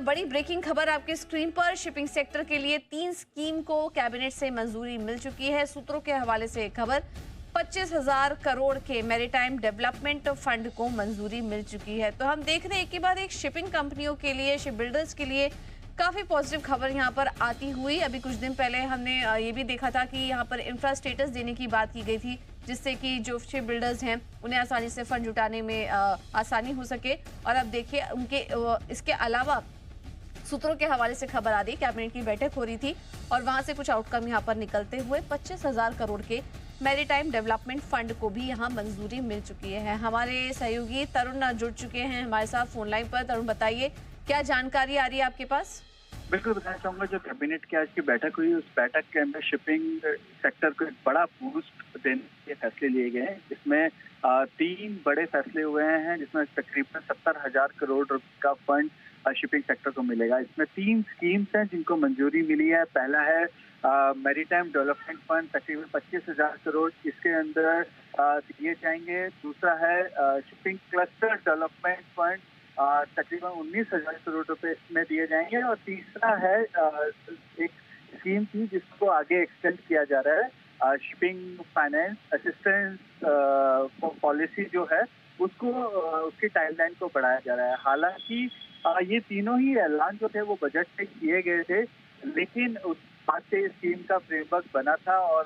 बड़ी ब्रेकिंग खबर आपकी स्क्रीन पर। शिपिंग सेक्टर के लिए 3 स्कीम को कैबिनेट से मंजूरी मिल चुकी है। सूत्रों के हवाले से एक खबर, 25,000 करोड़ के मैरीटाइम डेवलपमेंट फंड को मंजूरी मिल चुकी है। तो हम देख रहे हैं एक के बाद एक शिपिंग कंपनियों के लिए, शिप बिल्डर्स के लिए काफी पॉजिटिव खबर यहाँ पर आती हुई। अभी कुछ दिन पहले हमने ये भी देखा था कि यहाँ पर इंफ्रा स्टेटस देने की बात की गई थी, जिससे कि जो शिप बिल्डर्स हैं उन्हें आसानी से फंड जुटाने में आसानी हो सके। और अब देखिए उनके इसके अलावा सूत्रों के हवाले से खबर आ रही, कैबिनेट की बैठक हो रही थी और वहां से कुछ आउटकम यहाँ पर निकलते हुए 25,000 करोड़ के मैरीटाइम डेवलपमेंट फंड को भी यहाँ मंजूरी मिल चुकी है। हमारे सहयोगी तरुण जुड़ चुके हैं हमारे साथ फोन लाइन पर। तरुण, बताइए क्या जानकारी आ रही है आपके पास? बिल्कुल बताना चाहूंगा, जो कैबिनेट की आज की बैठक हुई उस बैठक के अंदर शिपिंग सेक्टर को एक बड़ा बूस्ट देने के फैसले लिए गए हैं। इसमें 3 बड़े फैसले हुए हैं, जिसमें तकरीबन 70,000 करोड़ रुपए का फंड शिपिंग सेक्टर को मिलेगा। इसमें 3 स्कीम्स हैं जिनको मंजूरी मिली है। पहला है मैरीटाइम डेवलपमेंट फंड, तकरीबन 25,000 करोड़ इसके अंदर दिए जाएंगे। दूसरा है शिपिंग क्लस्टर डेवलपमेंट फंड, तकरीबन 19,000 करोड़ रुपए इसमें दिए जाएंगे। और तीसरा है एक स्कीम थी जिसको आगे एक्सटेंड किया जा रहा है, शिपिंग फाइनेंस असिस्टेंस पॉलिसी जो है उसको उसकी टाइमलाइन को बढ़ाया जा रहा है। हालांकि ये तीनों ही ऐलान जो थे वो बजट से किए गए थे, लेकिन उस बात से स्कीम का फ्रेमवर्क बना था। और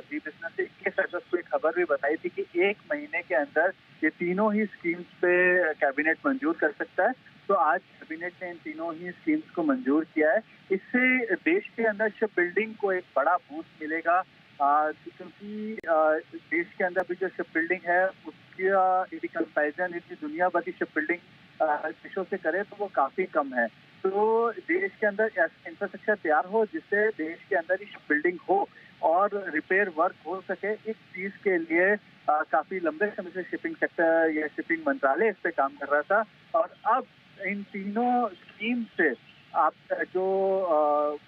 दी बिजनेस से 21 अगस्त को एक खबर भी बताई थी कि 1 महीने के अंदर ये तीनों ही स्कीम्स पे कैबिनेट मंजूर कर सकता है। तो आज कैबिनेट ने इन तीनों ही स्कीम्स को मंजूर किया है। इससे देश के अंदर शिप बिल्डिंग को एक बड़ा बूस्ट मिलेगा, क्योंकि देश के अंदर भी जो शिप बिल्डिंग है उसका यदि कंपैरिजन यदि दुनिया भर की शिप बिल्डिंग देशों से करे तो वो काफी कम है। तो देश के अंदर इंफ्रास्ट्रक्चर तैयार हो जिससे देश के अंदर ही शिप बिल्डिंग हो और रिपेयर वर्क हो सके, इस चीज के लिए काफी लंबे समय से शिपिंग सेक्टर या शिपिंग मंत्रालय इस पे काम कर रहा था। और अब इन तीनों स्कीम से आप जो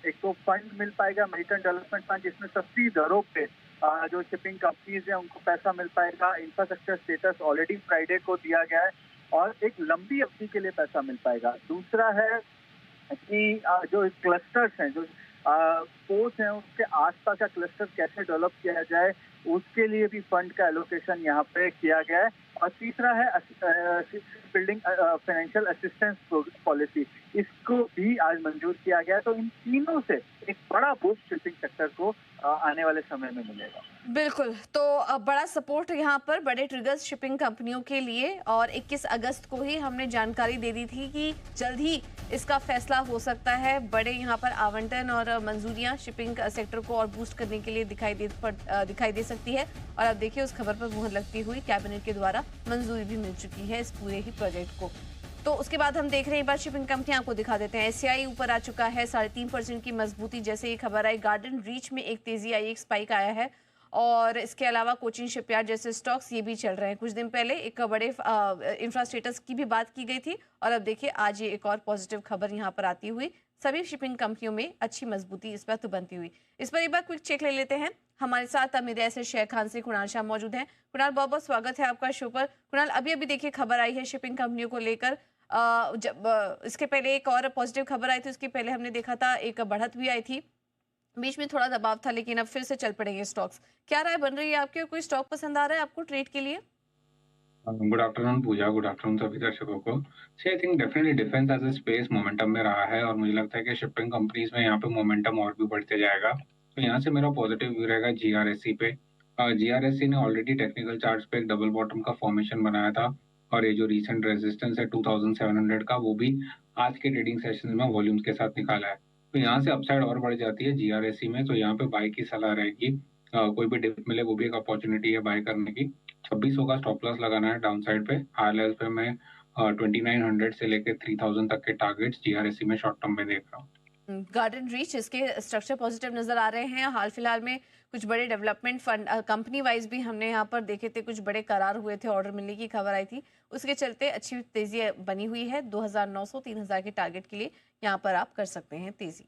एक तो फंड मिल पाएगा, मैरीटाइम डेवलपमेंट फंड, जिसमें सस्ती दरों पे जो शिपिंग कंपनीज है उनको पैसा मिल पाएगा। इंफ्रास्ट्रक्चर स्टेटस ऑलरेडी फ्राइडे को दिया गया है और एक लंबी अवधि के लिए पैसा मिल पाएगा। दूसरा है कि जो क्लस्टर्स हैं, जो पोर्ट्स हैं, उसके आसपास का क्लस्टर कैसे डेवलप किया जाए उसके लिए भी फंड का एलोकेशन यहाँ पे किया गया है। और तीसरा है बिल्डिंग फाइनेंशियल असिस्टेंस पॉलिसी, इसको भी आज मंजूर किया गया। तो इन तीनों से एक बड़ा बूस्ट शिपिंग सेक्टर को आने वाले समय में मिलेगा। बिल्कुल, तो बड़ा सपोर्ट यहाँ पर बड़े ट्रिगर्स शिपिंग कंपनियों के लिए। और 21 अगस्त को ही हमने जानकारी दे दी थी कि जल्द ही इसका फैसला हो सकता है। बड़े यहाँ पर आवंटन और मंजूरियाँ शिपिंग सेक्टर को और बूस्ट करने के लिए दिखाई दे सकती है। और अब देखिए उस खबर पर मुहर लगती हुई कैबिनेट के द्वारा मंजूरी भी मिल चुकी है इस पूरे ही प्रोजेक्ट को। तो उसके बाद हम देख रहे हैं, एक बार शिपिंग कंपनियां आपको दिखा देते हैं। एससीआई ऊपर आ चुका है 3.5% की मजबूती जैसे ये खबर आई। गार्डन रीच में एक तेजी आई, एक स्पाइक आया है। और इसके अलावा कोचिन शिपयार्ड जैसे स्टॉक्स ये भी चल रहे हैं। कुछ दिन पहले एक बड़े इंफ्रा स्टेटस की भी बात की गई थी और अब देखिए आज ये एक और पॉजिटिव खबर यहाँ पर आती हुई। सभी शिपिंग कंपनियों में अच्छी मजबूती इस पर तो बनती हुई। इस पर एक बार क्विक चेक ले लेते हैं। हमारे साथ अमीर ऐसे शेख खान से कुणाल शाह मौजूद हैं। कुणाल, बहुत बहुत स्वागत है आपका शो पर। कुणाल, अभी अभी देखिए खबर आई है शिपिंग कंपनियों को लेकर। जब इसके पहले एक और पॉजिटिव खबर आई थी, उसके पहले हमने देखा था एक बढ़त भी आई थी, बीच में थोड़ा दबाव था, लेकिन अब फिर से चल पड़ेंगे स्टॉक्स। क्या राय बन रही है आपकी? कोई स्टॉक पसंद आ रहा है आपको ट्रेड के लिए? Good afternoon Pooja, good afternoon सभी दर्शकों को। See I think definitely defence as a space momentum में रहा है और मुझे लगता है कि शिपिंग कंपनीज में यहाँ पे मोमेंटम और भी बढ़ते जाएगा। तो यहाँ से मेरा पॉजिटिव व्यू रहेगा जीआरएससी पे। जीआरएससी ने ऑलरेडी टेक्निकल चार्ट्स पे एक डबल बॉटम का फॉर्मेशन बनाया था और ये जो रिसेंट रेजिस्टेंस है 2700 का, वो भी आज के ट्रेडिंग सेशन में वॉल्यूम्स के साथ निकाला है। तो यहाँ से अपसाइड और बढ़ जाती है जीआरएससी में, तो यहाँ पे बाय की सलाह रहेगी। कोई भी डिप मिले वो भी एक अपॉर्चुनिटी है बाय करने की। 2600 का स्टॉप लॉस लगाना है डाउन साइड पे। हाई लेवल पे मैं 2900 से लेकर 3000 तक के टारगेट्स जीआरएससी में शॉर्ट टर्म में देख रहा हूँ। गार्डन रीच, इसके स्ट्रक्चर पॉजिटिव नजर आ रहे हैं। हाल फिलहाल में कुछ बड़े डेवलपमेंट फंड कंपनी वाइज भी हमने यहाँ पर देखे थे, कुछ बड़े करार हुए थे, ऑर्डर मिलने की खबर आई थी, उसके चलते अच्छी तेजी बनी हुई है। 2900 3000 के टारगेट के लिए यहाँ पर आप कर सकते हैं तेजी।